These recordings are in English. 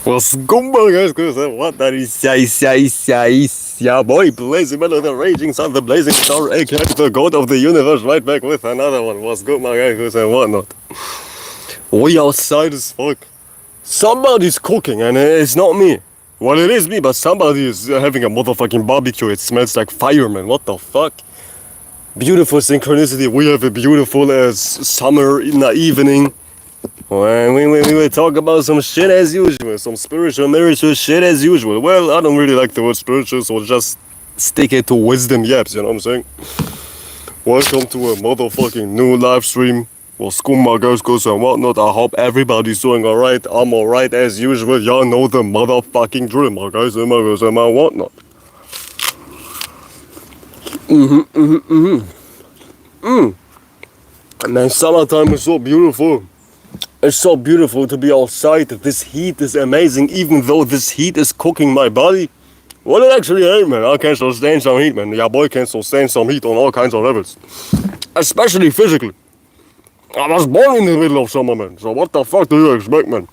What's going on, guys? What that is ya boy, blazing man of the raging sun, the blazing star, aka the god of the universe, right back with another one. What's good, my guys, and whatnot? We outside as fuck. Somebody's cooking, and it's not me. Well, it is me, but somebody is having a motherfucking barbecue. It smells like fireman. What the fuck? Beautiful synchronicity. We have a beautiful summer in the evening. When we talk about some shit as usual, some spiritual shit as usual. Well, I don't really like the word spiritual, so just stick it to wisdom yaps, you know what I'm saying? Welcome to a motherfucking new live stream. Well, school my girls goes and whatnot. I hope everybody's doing alright. I'm alright as usual. Y'all know the motherfucking drill, my guys and my girls and my whatnot. Man, summertime is so beautiful. It's so beautiful to be outside. This heat is amazing, even though this heat is cooking my body. Well, it actually ain't, man. I can sustain some heat, man. Yeah, boy can sustain some heat on all kinds of levels. Especially physically. I was born in the middle of summer, man. So what the fuck do you expect, man?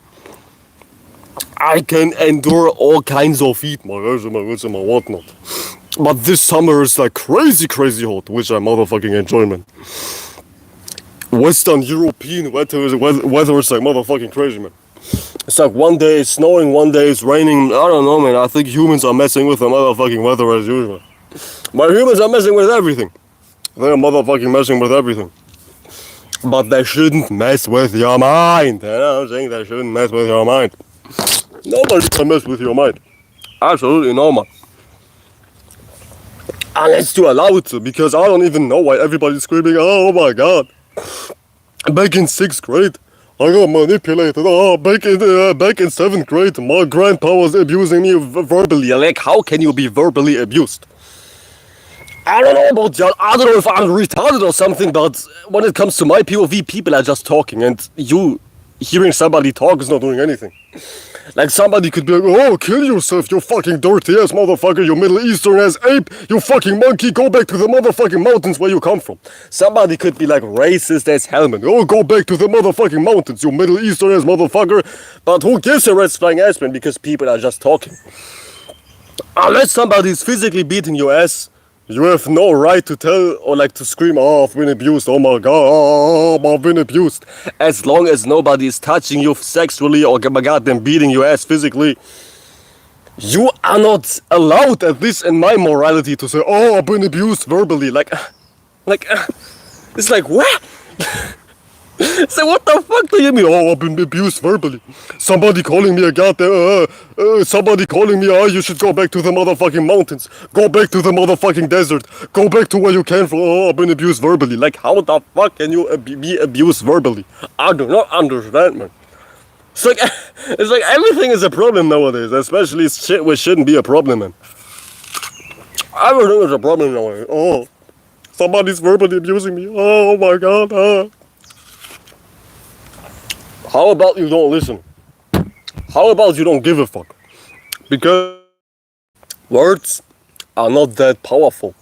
I can endure all kinds of heat, my guys and my whatnot. But this summer is like crazy hot, which I motherfucking enjoy, man. Western European weather is like motherfucking crazy, man. It's like one day it's snowing, one day it's raining. I don't know, man. I think humans are messing with the motherfucking weather as usual. But humans are messing with everything. They're motherfucking messing with everything. But they shouldn't mess with your mind. You know what I'm saying? They shouldn't mess with your mind. Nobody can mess with your mind. Absolutely no, man. Unless you allow it to, because I don't even know why everybody's screaming, oh my god. Back in 6th grade, I got manipulated. Oh, back in 7th grade, my grandpa was abusing me verbally. Like, how can you be verbally abused? I don't know about y'all. I don't know if I'm retarded or something, but when it comes to my POV, people are just talking, and you hearing somebody talk is not doing anything. Like, somebody could be like, oh, kill yourself, you fucking dirty ass motherfucker, you Middle Eastern ass ape, you fucking monkey, go back to the motherfucking mountains where you come from. Somebody could be like racist as hell, man. Oh, go back to the motherfucking mountains, you Middle Eastern ass motherfucker. But who gives a rat's flying ass, man, because people are just talking. Unless somebody's physically beating your ass, you have no right to tell or like to scream, oh, I've been abused, oh my god, I've been abused. As long as nobody is touching you sexually or goddamn beating your ass physically, you are not allowed, at least in my morality, to say, oh, I've been abused verbally. It's like, what? So what the fuck do you mean? Oh, I've been abused verbally. Somebody calling me a goddamn, somebody calling me, oh, you should go back to the motherfucking mountains. Go back to the motherfucking desert. Go back to where you came from. Oh, I've been abused verbally. Like, how the fuck can you be abused verbally? I do not understand, man. It's like everything is a problem nowadays, especially shit which shouldn't be a problem, man. Everything is a problem nowadays. Oh, somebody's verbally abusing me. Oh my god, How about you don't listen? How about you don't give a fuck? Because words are not that powerful.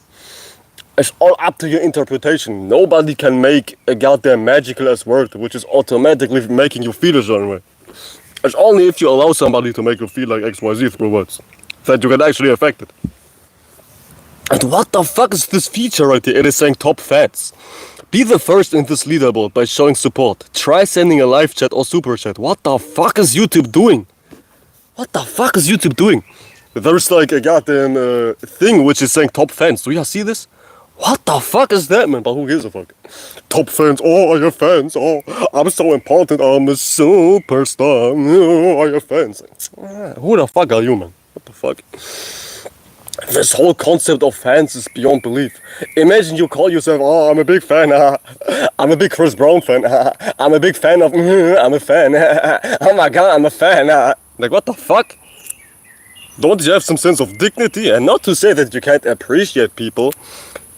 It's all up to your interpretation. Nobody can make a goddamn magical ass word which is automatically making you feel a certain way. It's only if you allow somebody to make you feel like XYZ through words that you can actually affect it. And what the fuck is this feature right here? It is saying top fans. Be the first in this leaderboard by showing support. Try sending a live chat or super chat. What the fuck is YouTube doing? What the fuck is YouTube doing? There's like a goddamn thing which is saying top fans. Do you see this? What the fuck is that, man? But who gives a fuck? Top fans. Oh, I have fans. Oh, I'm so important. I'm a superstar. Oh, I have fans. Who the fuck are you, man? What the fuck? This whole concept of fans is beyond belief. Imagine you call yourself, oh, I'm a big fan, I'm a big Chris Brown fan, I'm a big fan of, I'm a fan, oh my god, I'm a fan. Like, what the fuck? Don't you have some sense of dignity? And not to say that you can't appreciate people,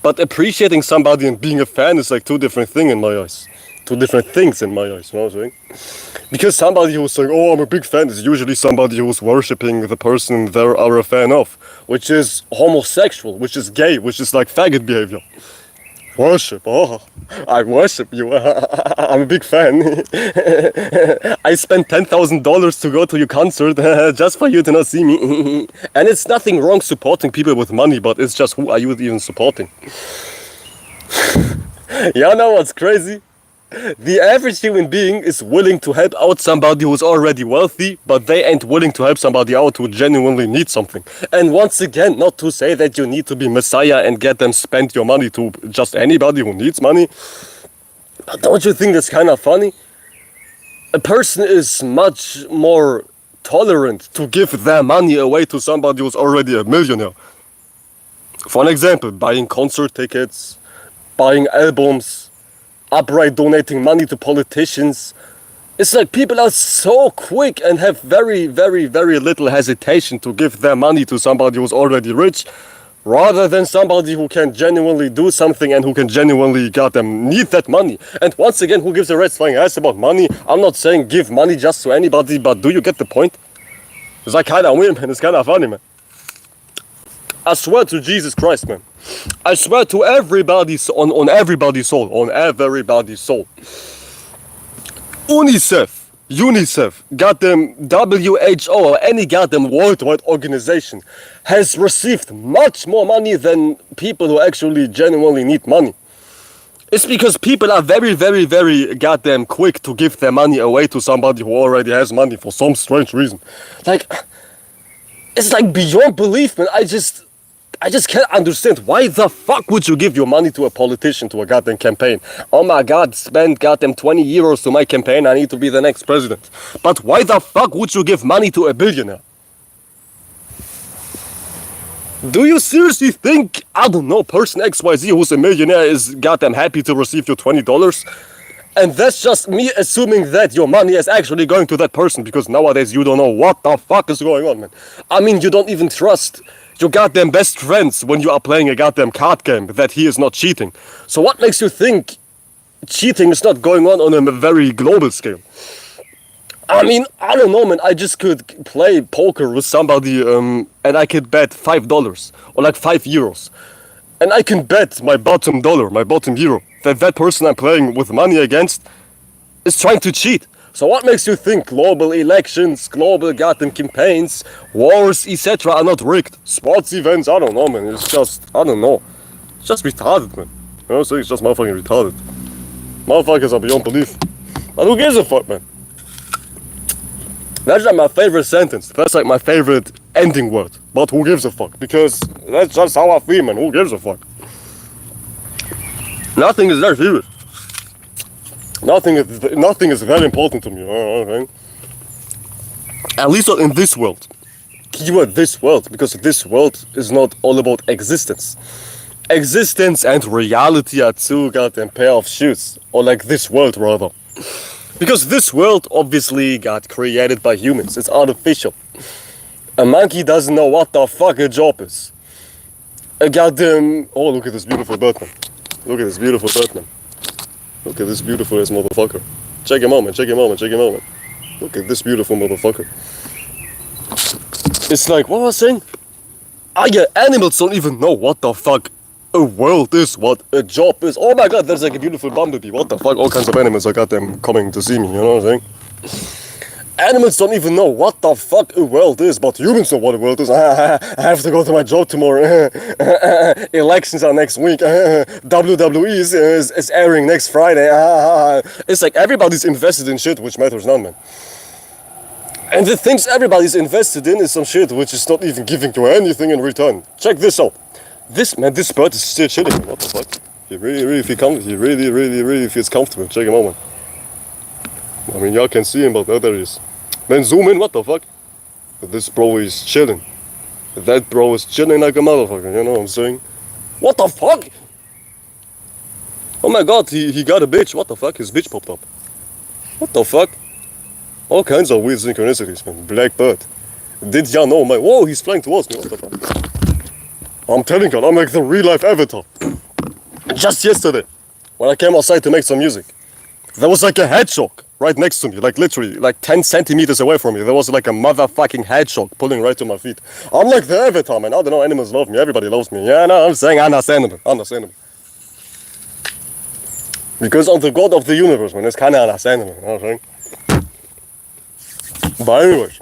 but appreciating somebody and being a fan is like two different things in my eyes. Two different things in my eyes, you know what I'm saying? Because somebody who's saying, oh, I'm a big fan, is usually somebody who's worshipping the person they are a fan of, which is homosexual, which is gay, which is like faggot behavior. Worship, oh, I worship you. I'm a big fan. I spent $10,000 to go to your concert just for you to not see me. And it's nothing wrong supporting people with money, but it's just who are you even supporting? You know what's crazy? The average human being is willing to help out somebody who's already wealthy, but they ain't willing to help somebody out who genuinely needs something. And once again, not to say that you need to be Messiah and get them spend your money to just anybody who needs money. But don't you think that's kind of funny? A person is much more tolerant to give their money away to somebody who's already a millionaire. For an example, buying concert tickets, buying albums, outright donating money to politicians. It's like people are so quick and have very, very, very little hesitation to give their money to somebody who's already rich, rather than somebody who can genuinely do something and who can genuinely need that money. And once again, who gives a rat's flying ass about money? I'm not saying give money just to anybody, but do you get the point? It's like kind of weird, man. It's kind of funny, man. I swear to Jesus Christ, man. I swear to everybody's on everybody's soul, UNICEF, goddamn WHO or any goddamn worldwide organization has received much more money than people who actually genuinely need money. It's because people are very, very, very goddamn quick to give their money away to somebody who already has money for some strange reason. Like, it's like beyond belief, man. I just can't understand. Why the fuck would you give your money to a politician, to a goddamn campaign? Oh my god, spend goddamn 20 euros to my campaign, I need to be the next president. But why the fuck would you give money to a billionaire? Do you seriously think, I don't know, person XYZ who's a millionaire is goddamn happy to receive your $20? And that's just me assuming that your money is actually going to that person, because nowadays you don't know what the fuck is going on, man. I mean, you don't even trust your goddamn best friends when you are playing a goddamn card game that he is not cheating. So what makes you think cheating is not going on a very global scale? I mean, I don't know, man. I just could play poker with somebody and I could bet $5 or like €5. And I can bet my bottom dollar, my bottom euro, that person I'm playing with money against is trying to cheat. So what makes you think global elections, global goddamn campaigns, wars, etc. are not rigged? Sports events, I don't know, man. It's just, I don't know. It's just retarded, man. You know what I'm saying? It's just motherfucking retarded. Motherfuckers are beyond belief. But who gives a fuck, man? That's like my favorite sentence. That's like my favorite ending word. But who gives a fuck? Because that's just how I feel, man. Who gives a fuck? Nothing is that serious. Nothing is very important to me. You know what I'm saying? At least not in this world. Keyword this world, because this world is not all about existence. Existence and reality are two goddamn pair of shoes. Or like this world, rather. Because this world obviously got created by humans. It's artificial. A monkey doesn't know what the fuck a job is. A goddamn... Oh, look at this beautiful bird, man. Look at this beautiful bird, man. Look at this beautiful ass motherfucker. Check him out, man. Check him out, man. Check him out, man. Look at this beautiful motherfucker. It's like, what was I saying? Ah, yeah, animals don't even know what the fuck a world is, what a job is. Oh my god, there's like a beautiful bumblebee. What the fuck? All kinds of animals are goddamn coming to see me, you know what I'm saying? Animals don't even know what the fuck a world is, but humans know what a world is. I have to go to my job tomorrow. Elections are next week. WWE is airing next Friday. It's like everybody's invested in shit which matters none, man. And the things everybody's invested in is some shit which is not even giving you anything in return. Check this out. This bird is still chilling, man. What the fuck? He really feels comfortable. Check him out, man. I mean, y'all can see him, but there he is. Then zoom in, what the fuck? This bro is chilling. That bro is chilling like a motherfucker, you know what I'm saying? What the fuck? Oh my god, he got a bitch. What the fuck? His bitch popped up. What the fuck? All kinds of weird synchronicities, man. Black bird. Did y'all know, man? Whoa, he's flying towards me. What the fuck? I'm telling you, I'm like the real life avatar. Just yesterday, when I came outside to make some music, there was like a hedgehog right next to me, like literally, like 10 centimeters away from me. There was like a motherfucking hedgehog pulling right to my feet. I'm like the avatar, man. I don't know, animals love me. Everybody loves me. Yeah, no, I'm saying understandable. Because I'm the God of the universe, man. It's kind of understandable, you know what I'm saying? But anyways,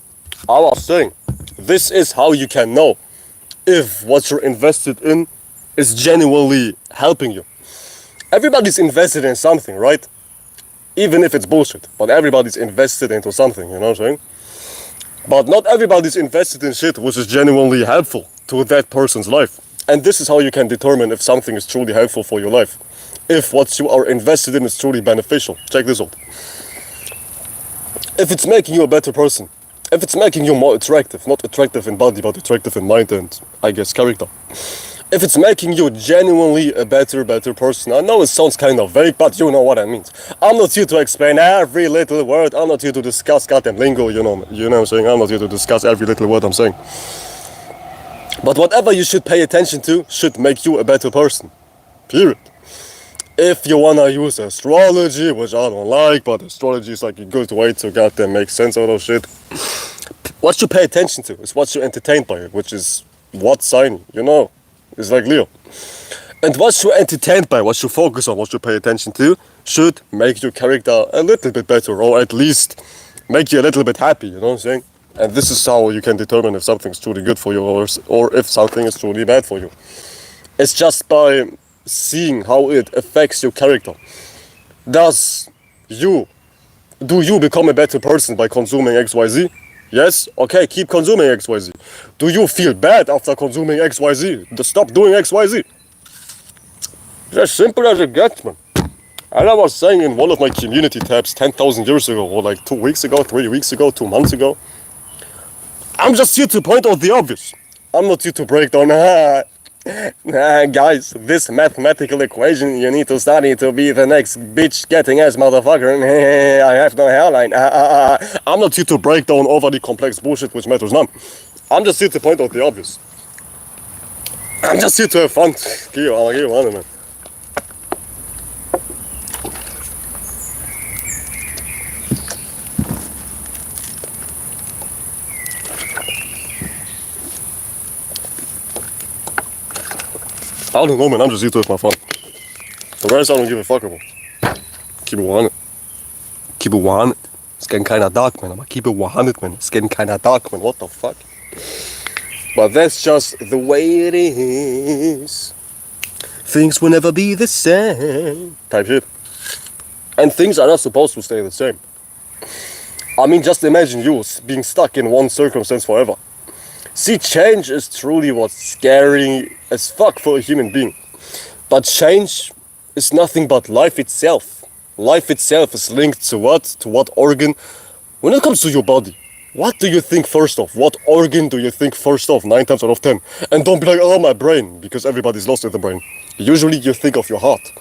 I was saying, this is how you can know if what you're invested in is genuinely helping you. Everybody's invested in something, right? Even if it's bullshit, but everybody's invested into something, you know what I'm saying? But not everybody's invested in shit which is genuinely helpful to that person's life. And this is how you can determine if something is truly helpful for your life. If what you are invested in is truly beneficial. Check this out. If it's making you a better person, if it's making you more attractive, not attractive in body, but attractive in mind and, I guess, character. If it's making you genuinely a better person. I know it sounds kind of vague, but you know what I mean. I'm not here to explain every little word. I'm not here to discuss goddamn lingo, you know what I'm saying? I'm not here to discuss every little word I'm saying. But whatever you should pay attention to should make you a better person. Period. If you wanna use astrology, which I don't like, but astrology is like a good way to goddamn make sense out of shit. What you pay attention to is what you're entertained by, which is what sign, you know. It's like Leo. And what you're entertained by, what you focus on, what you pay attention to, should make your character a little bit better, or at least make you a little bit happy, you know what I'm saying? And this is how you can determine if something's truly good for you, or if something is truly bad for you. It's just by seeing how it affects your character. Do you become a better person by consuming XYZ? Yes? Okay, keep consuming XYZ. Do you feel bad after consuming XYZ? Stop doing XYZ. It's as simple as it gets, man. And I was saying in one of my community tabs 10,000 years ago, or like 2 weeks ago, 3 weeks ago, 2 months ago. I'm just here to point out the obvious. I'm not here to break down, guys, this mathematical equation you need to study to be the next bitch getting ass motherfucker. I have no hairline. I'm not here to break down overly complex bullshit which matters none. I'm just here to point out the obvious. I'm just here to have fun. Give you one, man. I don't know, man. I'm just here to have my fun. The rest I don't give a fuck about. Keep it 100. Keep it 100. It's getting kinda dark, man. I'm keep it 100, man. It's getting kinda dark, man. What the fuck? But that's just the way it is. Things will never be the same. Type shit. And things are not supposed to stay the same. I mean, just imagine you being stuck in one circumstance forever. See, change is truly what's scary as fuck for a human being. But change is nothing but life itself. Life itself is linked to what? To what organ? When it comes to your body, what do you think first of? What organ do you think first of 9 times out of 10? And don't be like, oh, my brain, because everybody's lost with the brain. Usually you think of your heart.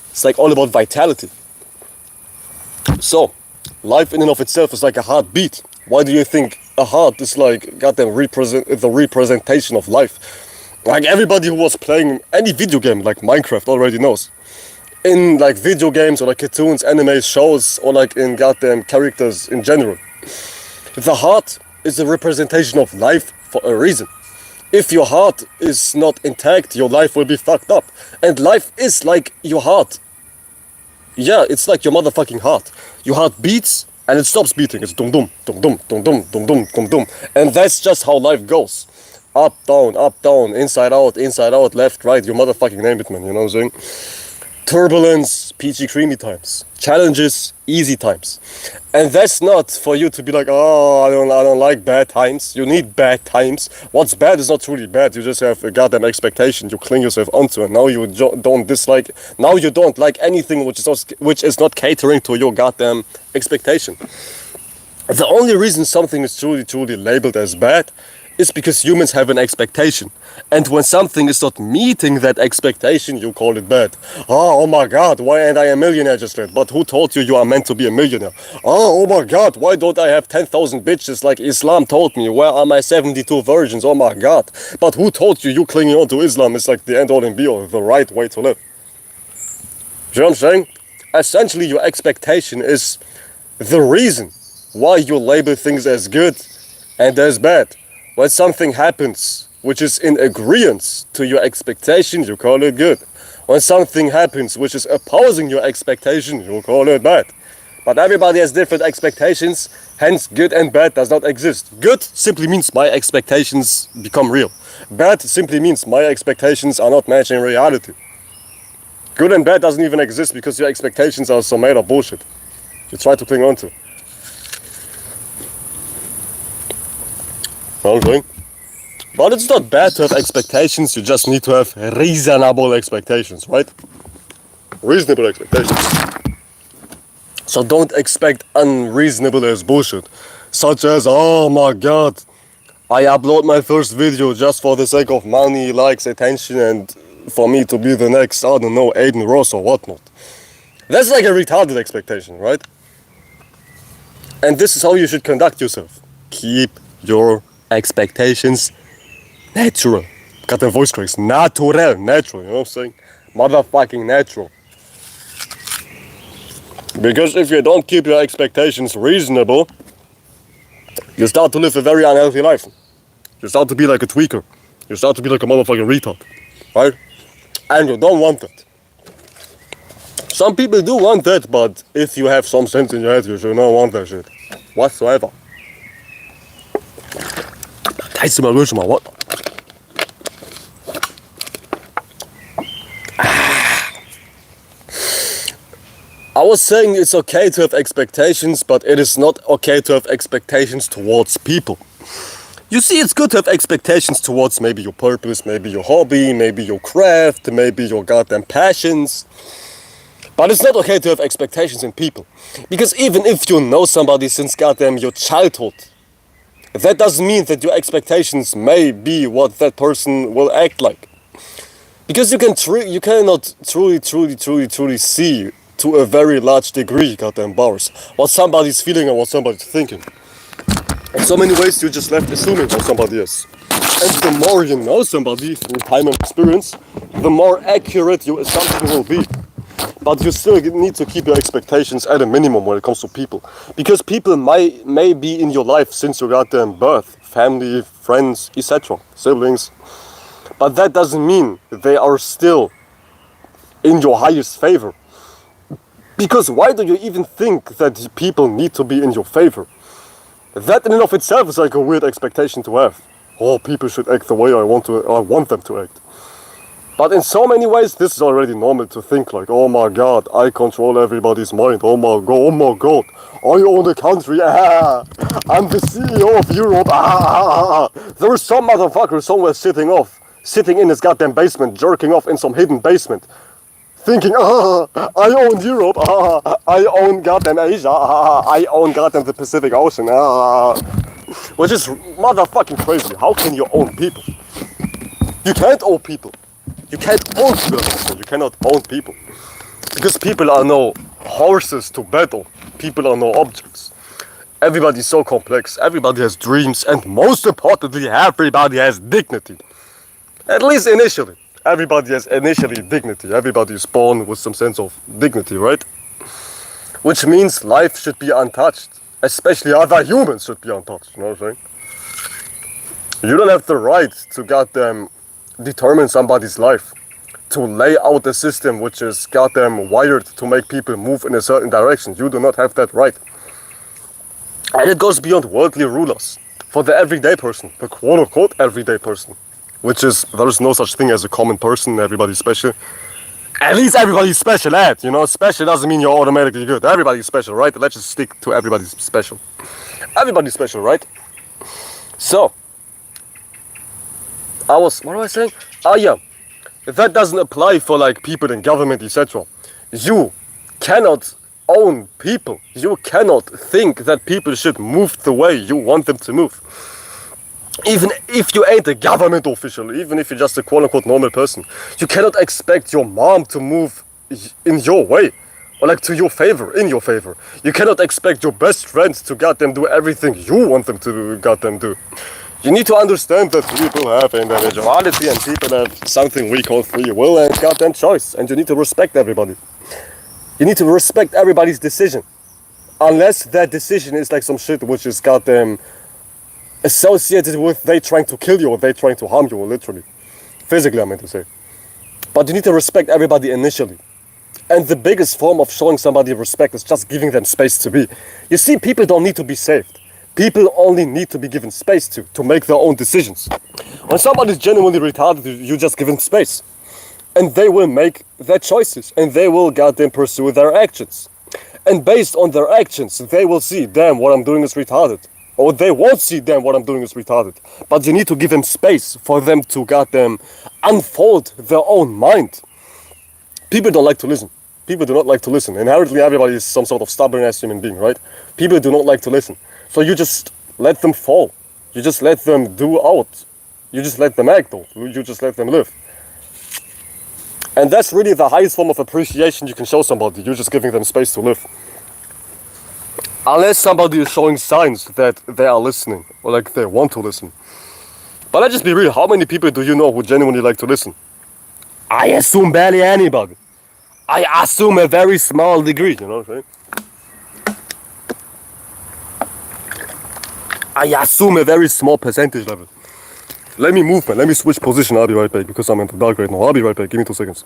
It's like all about vitality. So, life in and of itself is like a heartbeat. Why do you think a heart is like goddamn the representation of life? Like everybody who was playing any video game like Minecraft already knows. In like video games or like cartoons, anime shows, or like in goddamn characters in general. The heart is a representation of life for a reason. If your heart is not intact, your life will be fucked up. And life is like your heart. Yeah, it's like your motherfucking heart. Your heart beats and it stops beating. It's dum dum, dum dum, dum dum, dum dum, dum dum. And that's just how life goes. Up, down, inside out, left, right, you motherfucking name it, man, you know what I'm saying? Turbulence, peachy creamy times. Challenges, easy times. And that's not for you to be like, oh, I don't like bad times. You need bad times. What's bad is not truly bad. You just have a goddamn expectation you cling yourself onto, and now you don't like anything which is not catering to your goddamn expectation. The only reason something is truly labeled as bad is because humans have an expectation. And when something is not meeting that expectation, you call it bad. Oh my god, why ain't I a millionaire just yet? But who told you are meant to be a millionaire? Oh my god, why don't I have 10,000 bitches like Islam told me? Where are my 72 virgins? Oh my god. But who told you clinging on to Islam is like the end all and be all, the right way to live? You know what I'm saying? Essentially, your expectation is the reason why you label things as good and as bad. When something happens which is in agreement to your expectation, you call it good. When something happens which is opposing your expectation, you call it bad. But everybody has different expectations, hence good and bad does not exist. Good simply means my expectations become real. Bad simply means my expectations are not matching reality. Good and bad doesn't even exist because your expectations are so made of bullshit. You try to cling on to. Okay. But it's not bad to have expectations, you just need to have reasonable expectations, right? Reasonable expectations. So don't expect unreasonable as bullshit. Such as, oh my god, I upload my first video just for the sake of money, likes, attention, and for me to be the next, I don't know, Aiden Ross or whatnot. That's like a retarded expectation, right? And this is how you should conduct yourself. Keep your expectations natural. Got the voice cracks. Natural, you know what I'm saying? Motherfucking natural. Because if you don't keep your expectations reasonable, you start to live a very unhealthy life. You start to be like a tweaker. You start to be like a motherfucking retard. Right? And you don't want that. Some people do want that, but if you have some sense in your head, you should not want that shit. Whatsoever. What? I was saying it's okay to have expectations, but it is not okay to have expectations towards people. You see, it's good to have expectations towards maybe your purpose, maybe your hobby, maybe your craft, maybe your goddamn passions. But it's not okay to have expectations in people. Because even if you know somebody since goddamn your childhood, that doesn't mean that your expectations may be what that person will act like. Because you cannot truly see to a very large degree, goddamn bars, what somebody's feeling and what somebody's thinking. In so many ways, you're just left assuming what somebody is. And the more you know somebody through time and experience, the more accurate your assumption will be. But you still need to keep your expectations at a minimum when it comes to people. Because people may be in your life since you got them birth, family, friends, etc., siblings. But that doesn't mean they are still in your highest favor. Because why do you even think that people need to be in your favor? That in and of itself is like a weird expectation to have. Oh, people should act the way I want them to act. But in so many ways, this is already normal to think like, oh my god, I control everybody's mind. Oh my god, I own the country. I'm the CEO of Europe. There is some motherfucker somewhere sitting in his goddamn basement, jerking off in some hidden basement. Thinking, I own Europe, I own goddamn Asia, I own goddamn the Pacific Ocean, which is motherfucking crazy. How can you own people? You can't own people. You can't own people. You cannot own people. Because people are no horses to battle. People are no objects. Everybody's so complex. Everybody has dreams. And most importantly, everybody has dignity. At least initially. Everybody has initially dignity. Everybody is born with some sense of dignity, right? Which means life should be untouched. Especially other humans should be untouched, you know what I'm saying? You don't have the right to goddamn determine somebody's life. To lay out a system which is goddamn wired to make people move in a certain direction. You do not have that right. And it goes beyond worldly rulers. For the everyday person, the quote-unquote everyday person. Which is, there is no such thing as a common person, everybody's special. At least everybody's special, you know, special doesn't mean you're automatically good. Everybody's special, right? Let's just stick to everybody's special. Everybody's special, right? So, what was I saying? Oh yeah, that doesn't apply for like people in government, etc. You cannot own people. You cannot think that people should move the way you want them to move. Even if you ain't a government official, even if you're just a quote-unquote normal person, you cannot expect your mom to move in your way, or like to your favor, in your favor. You cannot expect your best friends to goddamn do everything you want them to goddamn do. You need to understand that people have individuality and people have something we call free will and goddamn choice, and you need to respect everybody. You need to respect everybody's decision, unless that decision is like some shit which is goddamn associated with they trying to kill you or they trying to harm you, literally. Physically, I meant to say. But you need to respect everybody initially. And the biggest form of showing somebody respect is just giving them space to be. You see, people don't need to be saved. People only need to be given space to make their own decisions. When somebody's genuinely retarded, you just give them space. And they will make their choices. And they will goddamn pursue their actions. And based on their actions, they will see, damn, what I'm doing is retarded. Or they won't see, damn, what I'm doing is retarded. But you need to give them space for them to goddamn unfold their own mind. People don't like to listen. People do not like to listen. Inherently, everybody is some sort of stubborn-ass human being, right? People do not like to listen. So you just let them fall. You just let them do out. You just let them act out. You just let them live. And that's really the highest form of appreciation you can show somebody. You're just giving them space to live. Unless somebody is showing signs that they are listening, or like they want to listen. But let's just be real, how many people do you know who genuinely like to listen? I assume barely anybody. I assume a very small degree, you know what I'm saying? I assume a very small percentage level. Let me move, man. Let me switch position. I'll be right back because I'm in the dark right now. I'll be right back. Give me 2 seconds.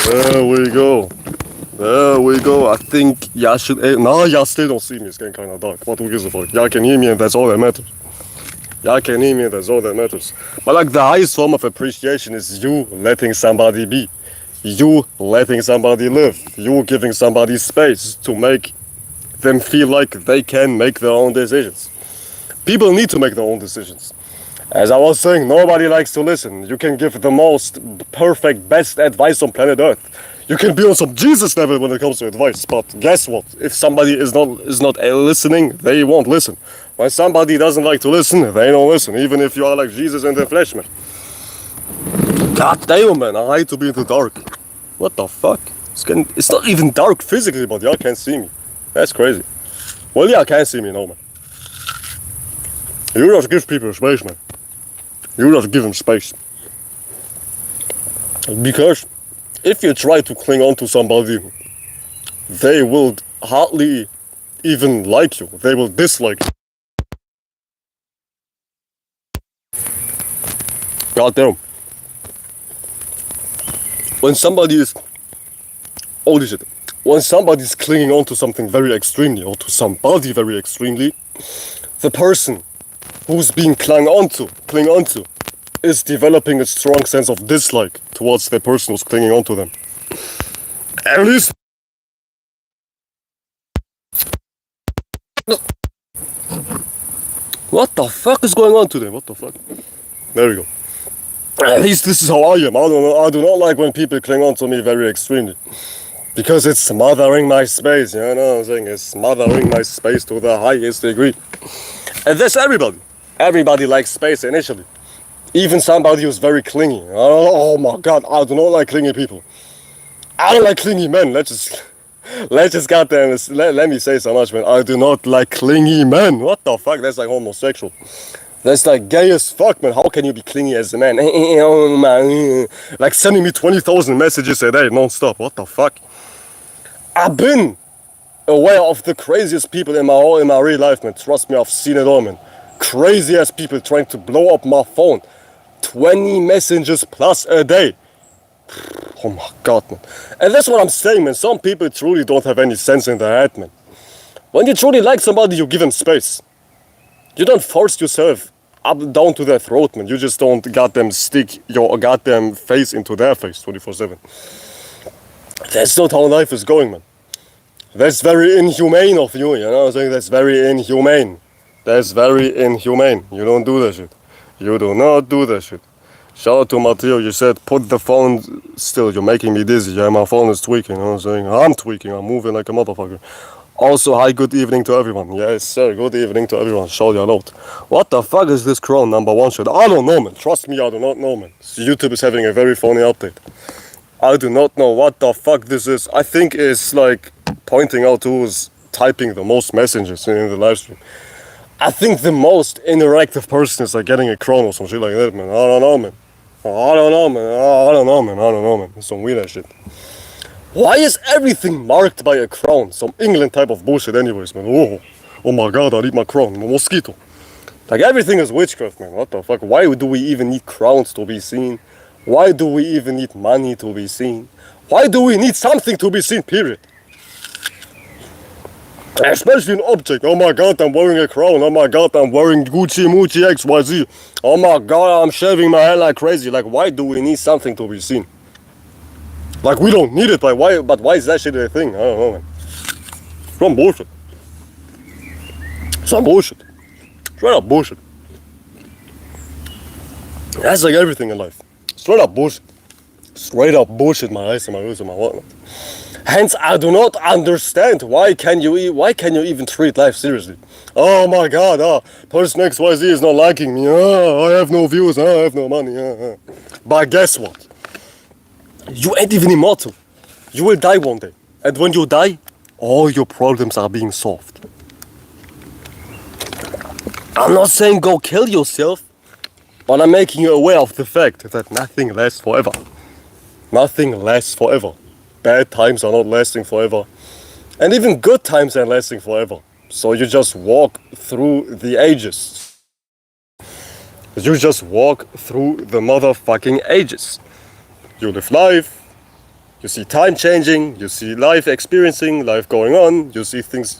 There we go. There we go. I think y'all should. No, y'all still don't see me. It's getting kind of dark. What gives a fuck? Y'all can hear me, and that's all that matters. Y'all can hear me, and that's all that matters. But like the highest form of appreciation is you letting somebody be, you letting somebody live, you giving somebody space to make them feel like they can make their own decisions. People need to make their own decisions. As I was saying, nobody likes to listen. You can give the most perfect, best advice on planet Earth. You can be on some Jesus level when it comes to advice, but guess what? If somebody is not listening, they won't listen. When somebody doesn't like to listen, they don't listen, even if you are like Jesus in the flesh, man. God damn, man, I hate to be in the dark. What the fuck? It's not even dark physically, but y'all can't see me. That's crazy. Well, y'all can't see me now, man. You just give people space, man. You just give them space. Because if you try to cling on to somebody, they will hardly even like you. They will dislike you. God damn. When somebody is... Holy shit. When somebody is clinging on to something very extremely, or to somebody very extremely, the person who's being cling onto, is developing a strong sense of dislike towards the person who's clinging onto them. At least... What the fuck is going on today? What the fuck? There we go. At least this is how I am. I do not like when people cling on to me very extremely. Because it's smothering my space, you know what I'm saying? It's smothering my space to the highest degree. And that's everybody. Everybody likes space initially. Even somebody who's very clingy. Oh my god, I do not like clingy people. I don't like clingy men. Let's just goddamn, let me say so much, man. I do not like clingy men. What the fuck? That's like homosexual. That's like gay as fuck, man. How can you be clingy as a man? Like sending me 20,000 messages a day non-stop. What the fuck? I've been aware of the craziest people in my real life, man. Trust me, I've seen it all, man. Crazy ass people trying to blow up my phone. 20 messages plus a day. Oh my god, man. And that's what I'm saying, man. Some people truly don't have any sense in their head, man. When you truly like somebody, you give them space. You don't force yourself up down to their throat, man. You just don't goddamn stick your goddamn face into their face 24/7. That's not how life is going, man. That's very inhumane of you, you know what I'm saying? That's very inhumane. That's very inhumane. You don't do that shit. You do not do that shit. Shout out to Matteo, you said put the phone still, you're making me dizzy. Yeah, my phone is tweaking, you know what I'm saying? I'm tweaking, I'm moving like a motherfucker. Also, hi, good evening to everyone. Yes, sir, good evening to everyone. Shout you out. What the fuck is this Crown number one shit? I don't know, man. Trust me, I do not know, man. YouTube is having a very phony update. I do not know what the fuck this is. I think it's like pointing out who's typing the most messages in the live stream. I think the most interactive person is like getting a crown or some shit like that, man. I don't know, man. I don't know, man. I don't know, man. I don't know, man. It's some weird ass shit. Why is everything marked by a crown? Some England type of bullshit anyways, man. Oh my god, I need my crown. My mosquito. Like everything is witchcraft, man. What the fuck? Why do we even need crowns to be seen? Why do we even need money to be seen? Why do we need something to be seen, period? Especially an object. Oh my god, I'm wearing a crown. Oh my god, I'm wearing Gucci Mucci XYZ. Oh my god, I'm shaving my hair like crazy. Like, why do we need something to be seen? Like, we don't need it, but why is that shit a thing? I don't know, man. Some bullshit. Some bullshit. Straight up bullshit. That's like everything in life. Straight up bullshit. Straight up bullshit, my eyes and my ears and my whatnot. Hence, I do not understand why can you even treat life seriously? Oh my god, person XYZ is not liking me. I have no views, I have no money. But guess what? You ain't even immortal. You will die one day. And when you die, all your problems are being solved. I'm not saying go kill yourself, but I'm making you aware of the fact that nothing lasts forever. Nothing lasts forever. Bad times are not lasting forever. And even good times aren't lasting forever. So you just walk through the ages. You just walk through the motherfucking ages. You live life. You see time changing. You see life experiencing, life going on. You see things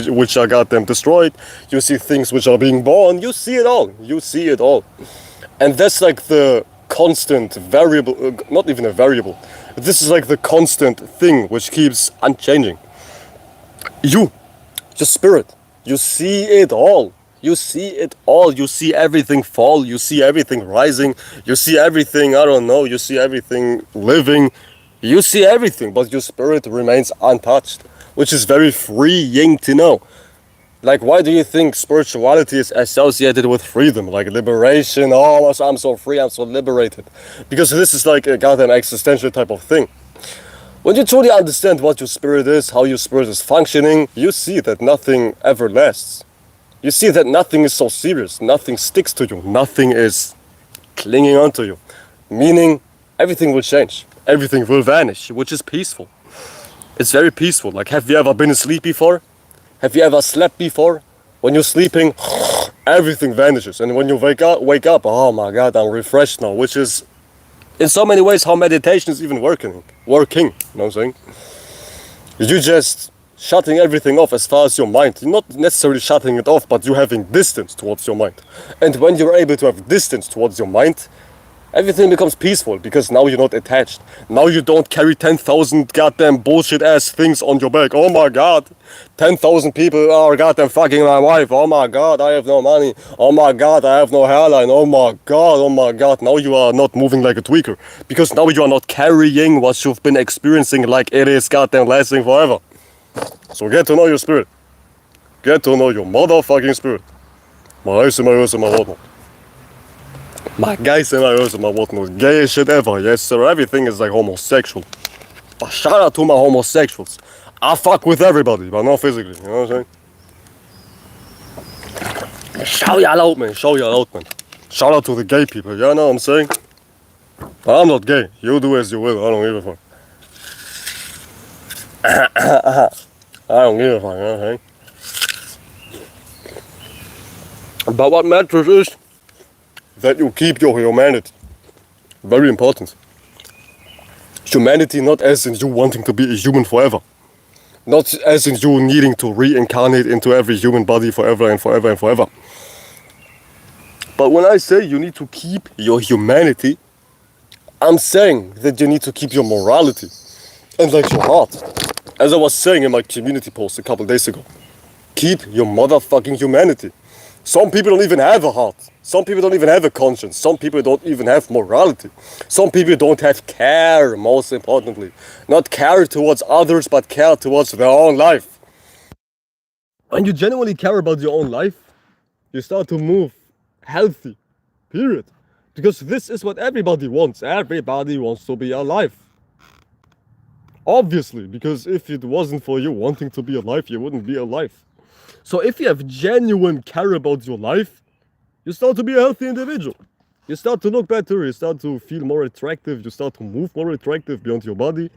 which are goddamn destroyed. You see things which are being born. You see it all. You see it all. And that's like the constant variable, not even a variable. This is like the constant thing which keeps unchanging. Your spirit, you see it all. You see it all. You see everything fall. You see everything rising. You see everything, I don't know, you see everything living. You see everything, but your spirit remains untouched, which is very freeing to know. Like, why do you think spirituality is associated with freedom? Like liberation, oh, I'm so free, I'm so liberated. Because this is like a goddamn existential type of thing. When you truly understand what your spirit is, how your spirit is functioning, you see that nothing ever lasts. You see that nothing is so serious, nothing sticks to you, nothing is clinging onto you. Meaning, everything will change, everything will vanish, which is peaceful. It's very peaceful. Like, have you ever been asleep before? Have you ever slept before? When you're sleeping, everything vanishes. And when you wake up, oh my god, I'm refreshed now. Which is, in so many ways, how meditation is even working. You know what I'm saying? You're just shutting everything off as far as your mind. You're not necessarily shutting it off, but you're having distance towards your mind. And when you're able to have distance towards your mind, everything becomes peaceful because now you're not attached. Now you don't carry 10,000 goddamn bullshit ass things on your back. Oh my god, 10,000 people are goddamn fucking my wife. Oh my god, I have no money. Oh my god, I have no hairline. Oh my god. Now you are not moving like a tweaker because now you are not carrying what you've been experiencing like it is goddamn lasting forever. So get to know your spirit. Get to know your motherfucking spirit. My eyes and my ears and my whatnot. My guys and my ears and my whatnot. Gayest shit ever, yes sir. Everything is like homosexual. But shout out to my homosexuals. I fuck with everybody, but not physically, you know what I'm saying? Shout y'all out, man. Shout y'all out, man. Shout out to the gay people, you know what I'm saying? But I'm not gay. You do as you will, I don't give a fuck. I don't give a fuck, you know what I'm saying? But what matters is that you keep your humanity. Very important. Humanity not as in you wanting to be a human forever. Not as in you needing to reincarnate into every human body forever and forever and forever. But when I say you need to keep your humanity, I'm saying that you need to keep your morality and like your heart. As I was saying in my community post a couple days ago, keep your motherfucking humanity. Some people don't even have a heart. Some people don't even have a conscience. Some people don't even have morality. Some people don't have care, most importantly. Not care towards others, but care towards their own life. When you genuinely care about your own life, you start to move healthy. Period. Because this is what everybody wants. Everybody wants to be alive. Obviously, because if it wasn't for you wanting to be alive, you wouldn't be alive. So if you have genuine care about your life, you start to be a healthy individual. You start to look better, you start to feel more attractive, you start to move more attractive beyond your body.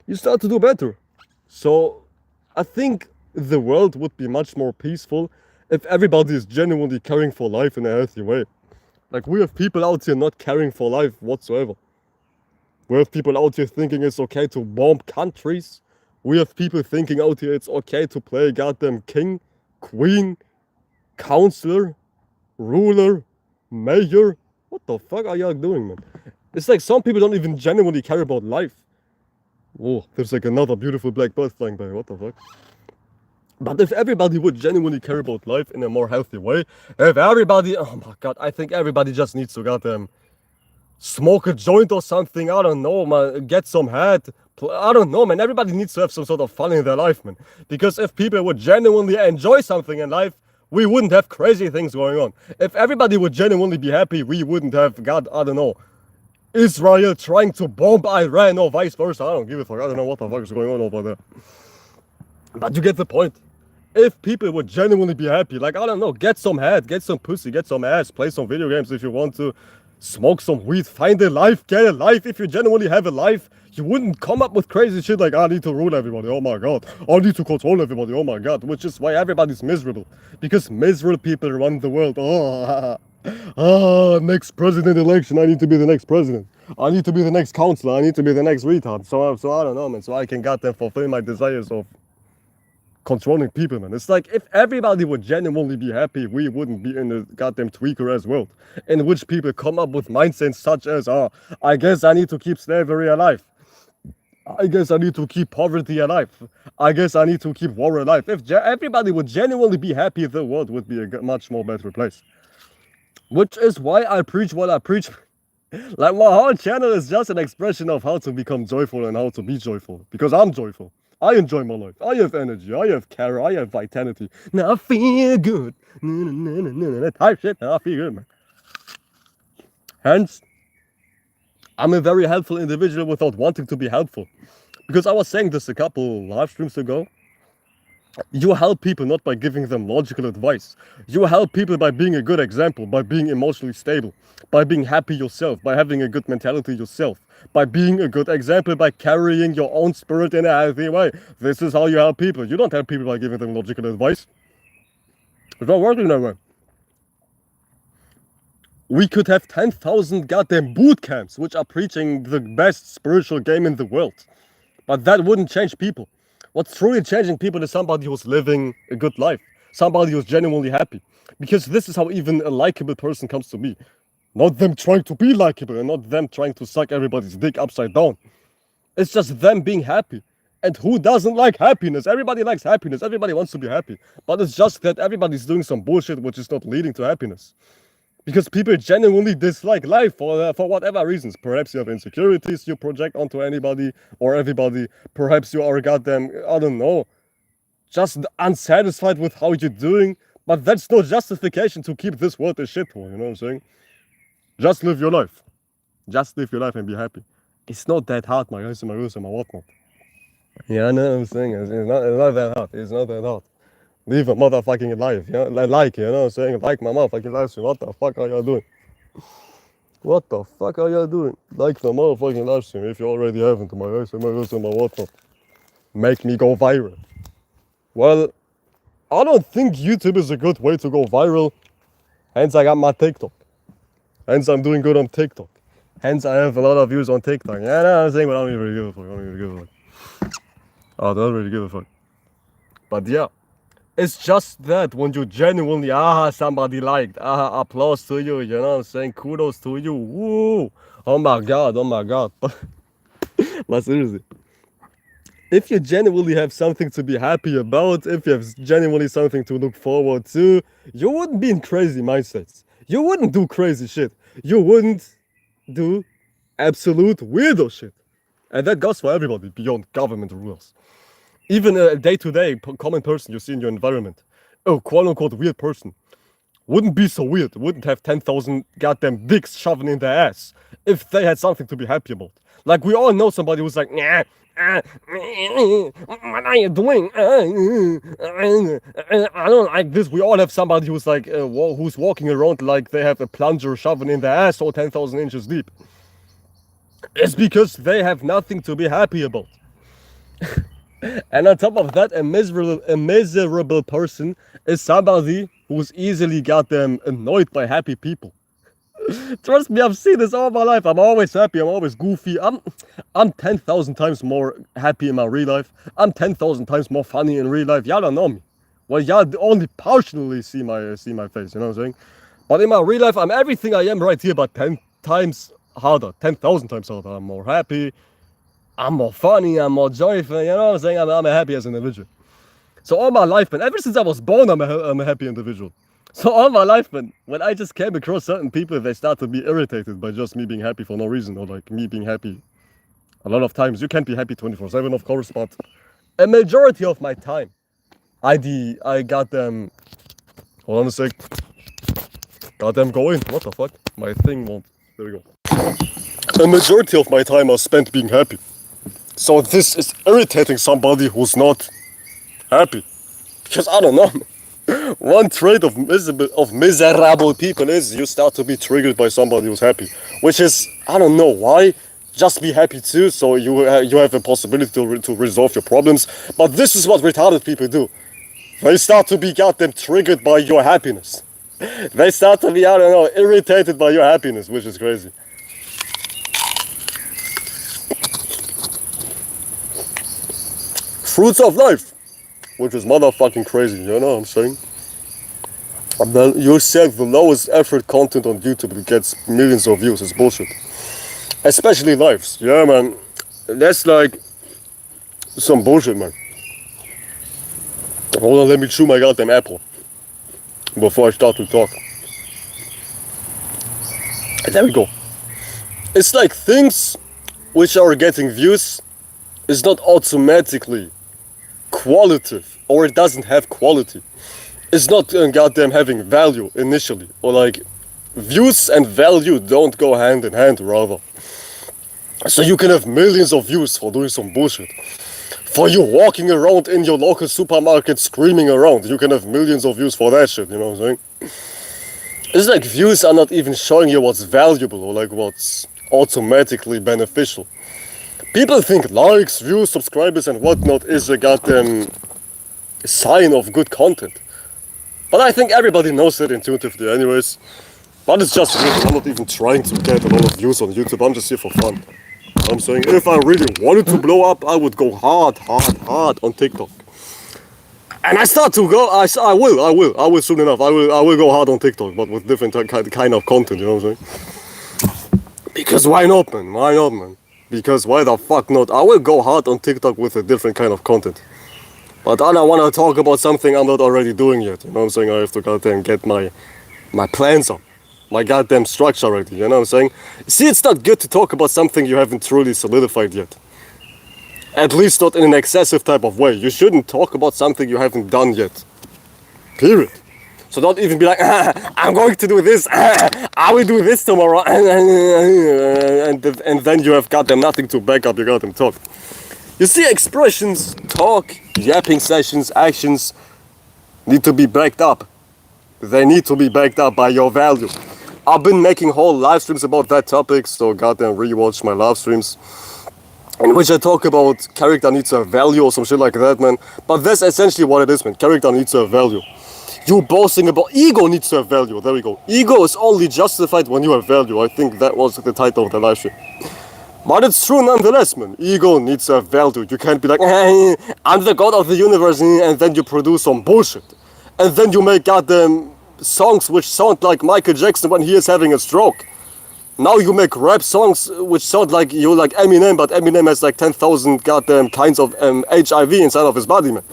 You start to do better. So I think the world would be much more peaceful if everybody is genuinely caring for life in a healthy way. Like, we have people out here not caring for life whatsoever. We have people out here thinking it's okay to bomb countries. We have people thinking out here it's okay to play goddamn king, queen, counselor, ruler, mayor. What the fuck are y'all doing, man? It's like some people don't even genuinely care about life. Whoa, there's like another beautiful black bird flying by. What the fuck? But if everybody would genuinely care about life in a more healthy way, if everybody, oh my god, I think everybody just needs to goddamn smoke a joint or something. I don't know, man. Get some head. I don't know, man. Everybody needs to have some sort of fun in their life, man. Because if people would genuinely enjoy something in life, we wouldn't have crazy things going on. If everybody would genuinely be happy, we wouldn't have, God, I don't know, Israel trying to bomb Iran or vice versa. I don't give a fuck. I don't know what the fuck is going on over there. But you get the point. If people would genuinely be happy, like, I don't know, get some head, get some pussy, get some ass, play some video games if you want to, smoke some weed, find a life, get a life. If you genuinely have a life, you wouldn't come up with crazy shit like, I need to rule everybody, oh my god, I need to control everybody, oh my god, which is why everybody's miserable. Because miserable people run the world. Next president election, I need to be the next president. I need to be the next counselor, I need to be the next retard. So I don't know, man, so I can goddamn fulfill my desires of controlling people, man. It's like, if everybody would genuinely be happy, we wouldn't be in a goddamn tweaker-ass world in which people come up with mindsets such as, I guess I need to keep slavery alive. I guess I need to keep poverty alive. I guess I need to keep war alive. If everybody would genuinely be happy, the world would be a much more better place. Which is why I preach what I preach. Like, my whole channel is just an expression of how to become joyful and how to be joyful. Because I'm joyful. I enjoy my life. I have energy. I have care. I have vitality. Now I feel good. That type shit. Now I feel good, man. Hence, I'm a very helpful individual without wanting to be helpful. Because I was saying this a couple live streams ago. You help people not by giving them logical advice. You help people by being a good example, by being emotionally stable, by being happy yourself, by having a good mentality yourself, by being a good example, by carrying your own spirit in a healthy way. This is how you help people. You don't help people by giving them logical advice. It's not working that way. We could have 10,000 goddamn boot camps which are preaching the best spiritual game in the world. But that wouldn't change people. What's truly changing people is somebody who's living a good life. Somebody who's genuinely happy. Because this is how even a likable person comes to me. Not them trying to be likable and not them trying to suck everybody's dick upside down. It's just them being happy. And who doesn't like happiness? Everybody likes happiness. Everybody wants to be happy. But it's just that everybody's doing some bullshit which is not leading to happiness. Because people genuinely dislike life for whatever reasons. Perhaps you have insecurities you project onto anybody or everybody. Perhaps you are goddamn, I don't know, just unsatisfied with how you're doing. But that's no justification to keep this world a shithole, you know what I'm saying? Just live your life. Just live your life and be happy. It's not that hard, my guys and my girls and my whatnot. Yeah, I know what I'm saying. It's not that hard. It's not that hard. Live a motherfucking life, yeah? Like, you know what I'm saying? Like my motherfucking life stream. What the fuck are y'all doing? What the fuck are y'all doing? Like the motherfucking live stream if you already haven't. My guys and my girls and my whatnot. Make me go viral. Well, I don't think YouTube is a good way to go viral. Hence I got my TikTok. Hence I'm doing good on TikTok. Hence I have a lot of views on TikTok. Yeah, I know what I'm saying, but I don't even really give a fuck. I don't even give a fuck. I don't really give a fuck. But yeah. It's just that when you genuinely, somebody liked, applause to you, you know what I'm saying, kudos to you, woo, oh my god, but seriously, if you genuinely have something to be happy about, if you have genuinely something to look forward to, you wouldn't be in crazy mindsets. You wouldn't do crazy shit. You wouldn't do absolute weirdo shit. And that goes for everybody beyond government rules. Even a day-to-day common person you see in your environment, a quote-unquote weird person, wouldn't be so weird, wouldn't have 10,000 goddamn dicks shoving in their ass if they had something to be happy about. Like, we all know somebody who's like, nah, what are you doing? I don't like this. We all have somebody who's like, who's walking around like they have a plunger shoving in their ass or 10,000 inches deep. It's because they have nothing to be happy about. And on top of that, a miserable person is somebody who's easily goddamn annoyed by happy people. Trust me, I've seen this all my life. I'm always happy. I'm always goofy. I'm 10,000 times more happy in my real life. I'm 10,000 times more funny in real life. Y'all don't know me. Well, y'all only partially see my face. You know what I'm saying? But in my real life, I'm everything I am right here, but 10 times harder. 10,000 times harder. I'm more happy. I'm more funny. I'm more joyful. You know what I'm saying? I'm a happy as an individual. So all my life, man, ever since I was born, I'm a happy individual. So all my life, man, when I just came across certain people, they start to be irritated by just me being happy for no reason, or like me being happy. A lot of times, you can't be happy 24/7, of course, but a majority of my time, I got them. Hold on a sec. Got them going. What the fuck? My thing won't. There we go. A majority of my time I spent being happy. So this is irritating somebody who's not happy. Because I don't know. One trait of miserable people is you start to be triggered by somebody who's happy. Which is, I don't know why. Just be happy too, so you have a possibility to resolve your problems. But this is what retarded people do. They start to be goddamn triggered by your happiness. They start to be, I don't know, irritated by your happiness, which is crazy. Fruits of life, which is motherfucking crazy, you know what I'm saying? You said the lowest effort content on YouTube gets millions of views, it's bullshit. Especially lives, yeah man. That's like some bullshit, man. Hold on, let me chew my goddamn apple before I start to talk. There we go. It's like things which are getting views is not automatically qualitative, or it doesn't have quality. It's not goddamn having value initially, or like views and value don't go hand in hand, rather. So you can have millions of views for doing some bullshit. For you walking around in your local supermarket screaming around, you can have millions of views for that shit, you know what I'm saying? It's like views are not even showing you what's valuable or like what's automatically beneficial. People think likes, views, subscribers and whatnot is a goddamn sign of good content. But I think everybody knows it intuitively anyways. But it's just weird. I'm not even trying to get a lot of views on YouTube, I'm just here for fun. I'm saying if I really wanted to blow up, I would go hard on TikTok. And I start to go, I will soon enough. I will go hard on TikTok, but with different kind of content, you know what I'm saying? Because why not, man? Why not, man? Because why the fuck not? I will go hard on TikTok with a different kind of content. But I don't want to talk about something I'm not already doing yet, you know what I'm saying? I have to goddamn get my plans up. My goddamn structure already, you know what I'm saying? See, it's not good to talk about something you haven't truly solidified yet. At least not in an excessive type of way. You shouldn't talk about something you haven't done yet. Period. So don't even be like, I'm going to do this, I will do this tomorrow, and then you have goddamn nothing to back up your goddamn talk. You see, expressions, talk, yapping sessions, actions need to be backed up. They need to be backed up by your value. I've been making whole live streams about that topic, so goddamn rewatch my live streams. In which I talk about character needs a value or some shit like that, man. But that's essentially what it is, man. Character needs a value. You boasting about ego needs to have value. There we go. Ego is only justified when you have value. I think that was the title of the live stream. But it's true nonetheless, man. Ego needs a value. You can't be like, hey, I'm the god of the universe, and then you produce some bullshit. And then you make goddamn songs which sound like Michael Jackson when he is having a stroke. Now you make rap songs which sound like you like Eminem, but Eminem has like 10,000 goddamn kinds of HIV inside of his body, man.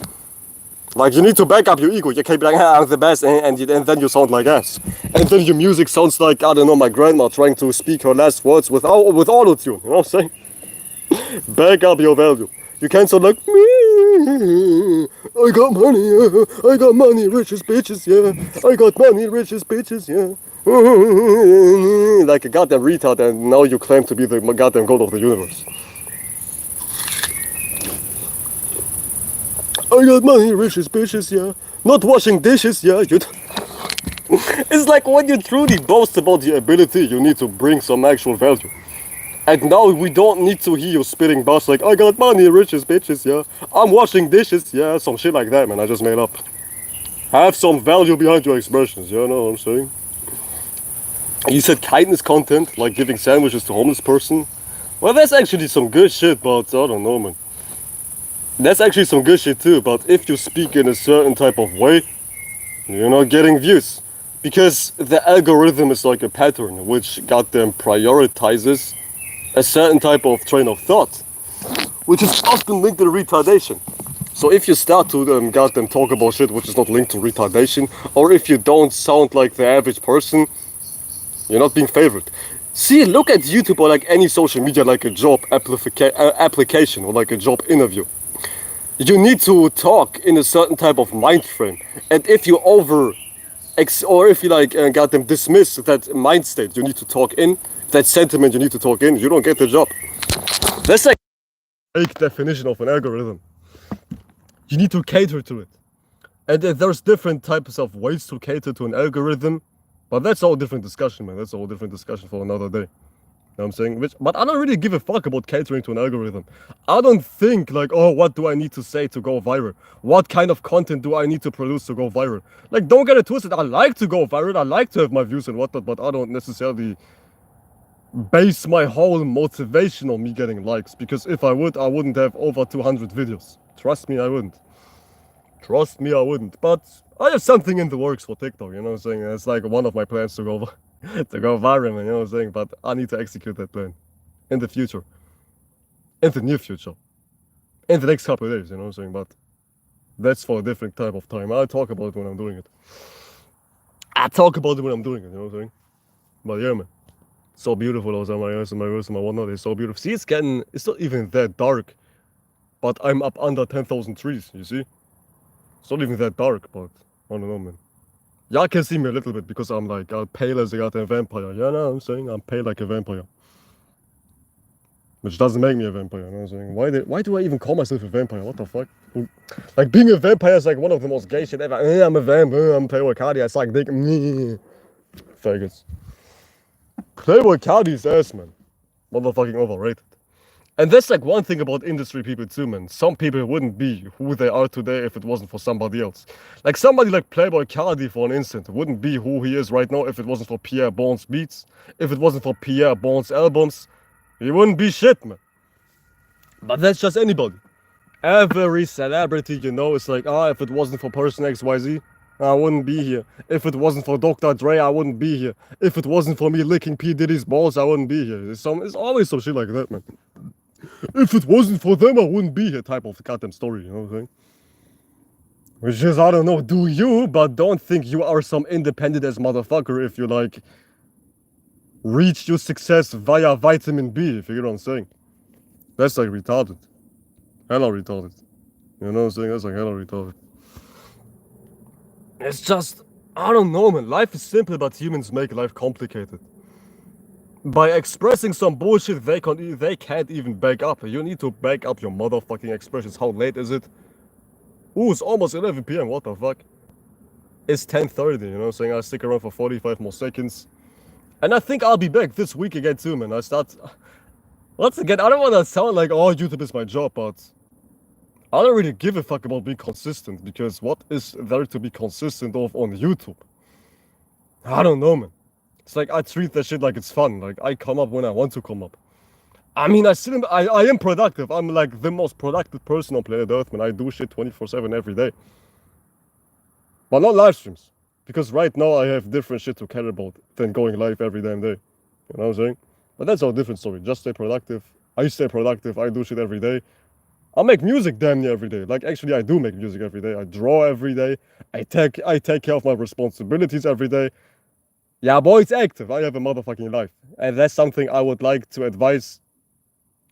Like, you need to back up your ego. You can't be like, I'm the best, and then you sound like ass. And then your music sounds like, I don't know, my grandma trying to speak her last words with auto-tune, you know what I'm saying? Back up your value. You can't sound like, me, I got money, richest bitches, yeah. I got money, richest bitches, yeah. Like a goddamn retard, and now you claim to be the goddamn god of the universe. I got money, richest bitches, yeah. Not washing dishes, yeah. It's like when you truly boast about your ability, you need to bring some actual value. And now we don't need to hear you spitting bars like, I got money, richest bitches, yeah. I'm washing dishes, yeah. Some shit like that, man. I just made up. Have some value behind your expressions, you know what I'm saying? You said kindness content, like giving sandwiches to homeless person. Well, that's actually some good shit, but I don't know, man. That's actually some good shit too, but if you speak in a certain type of way, you're not getting views. Because the algorithm is like a pattern which goddamn prioritizes a certain type of train of thought, which is often linked to retardation. So if you start to goddamn talk about shit which is not linked to retardation, or if you don't sound like the average person, you're not being favored. See, look at YouTube or like any social media like a job application or like a job interview. You need to talk in a certain type of mind frame. And if you or if you like got them dismiss that mind state you need to talk in, that sentiment you need to talk in, you don't get the job. That's like a fake definition of an algorithm. You need to cater to it. And there's different types of ways to cater to an algorithm, but that's all different discussion, man. That's all different discussion for another day. You know what I'm saying? But I don't really give a fuck about catering to an algorithm. I don't think like, oh, what do I need to say to go viral? What kind of content do I need to produce to go viral? Like, don't get it twisted. I like to go viral. I like to have my views and whatnot, but I don't necessarily base my whole motivation on me getting likes. Because if I would, I wouldn't have over 200 videos. Trust me, I wouldn't. Trust me, I wouldn't. But I have something in the works for TikTok, you know what I'm saying? It's like one of my plans to go to go viral, you know what I'm saying? But I need to execute that plan in the future, in the near future, in the next couple of days, you know what I'm saying? But that's for a different type of time. I'll talk about it when I'm doing it. I talk about it when I'm doing it, you know what I'm saying? But yeah, man, so beautiful. Those are my ears and my ears and my whatnot. It's so beautiful. See, it's not even that dark, but I'm up under 10,000 trees, you see? It's not even that dark, but I don't know, man. Y'all can see me a little bit because I'm like pale as a goddamn vampire. You know what I'm saying? I'm pale like a vampire. Which doesn't make me a vampire, you know what I'm saying? Why do I even call myself a vampire? What the fuck? Like, being a vampire is like one of the most gay shit ever. I'm a vampire, I'm Playboy Cardi, I suck dick. Faggots. Playboy Cardi's ass, man. Motherfucking overrated. And that's like one thing about industry people too, man. Some people wouldn't be who they are today if it wasn't for somebody else. Like somebody like Playboy Cardi, for an instant, wouldn't be who he is right now if it wasn't for Pierre Bourne's beats. If it wasn't for Pierre Bourne's albums, he wouldn't be shit, man. But that's just anybody. Every celebrity you know is like, if it wasn't for person XYZ, I wouldn't be here. If it wasn't for Dr. Dre, I wouldn't be here. If it wasn't for me licking P. Diddy's balls, I wouldn't be here. It's always some shit like that, man. If it wasn't for them, I wouldn't be here type of goddamn story, you know what I'm saying? Which is, I don't know, do you, but don't think you are some independent ass motherfucker if you like reach your success via vitamin B, if you get what I'm saying. That's like retarded. Hella retarded. You know what I'm saying? That's like hella retarded. It's just, I don't know, man. Life is simple, but humans make life complicated. By expressing some bullshit they can't even back up. You need to back up your motherfucking expressions. How late is it? Ooh, it's almost 11 p.m. What the fuck? It's 10:30, you know what I'm saying? I stick around for 45 more seconds. And I think I'll be back this week again too, man. Once again, I don't want to sound like, oh, YouTube is my job, but I don't really give a fuck about being consistent, because what is there to be consistent of on YouTube? I don't know, man. It's like I treat that shit like it's fun. Like I come up when I want to come up. I mean, I am productive. I'm like the most productive person on planet Earth, man. I do shit 24/7 every day. But not live streams. Because right now I have different shit to care about than going live every damn day. You know what I'm saying? But that's a different story. Just stay productive. I stay productive. I do shit every day. I make music damn near every day. Like actually, I do make music every day. I draw every day. I take care of my responsibilities every day. Yeah, boy, it's active. I have a motherfucking life, and that's something I would like to advise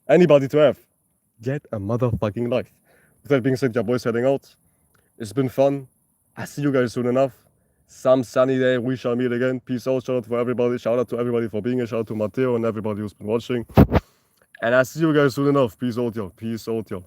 anybody to have. Get a motherfucking life. With that being said, yeah, boys, heading out. It's been fun. I see you guys soon enough. Some sunny day, we shall meet again. Peace out. Shout out for everybody. Shout out to everybody for being here. Shout out to Matteo and everybody who's been watching. And I see you guys soon enough. Peace out, y'all. Peace out, y'all.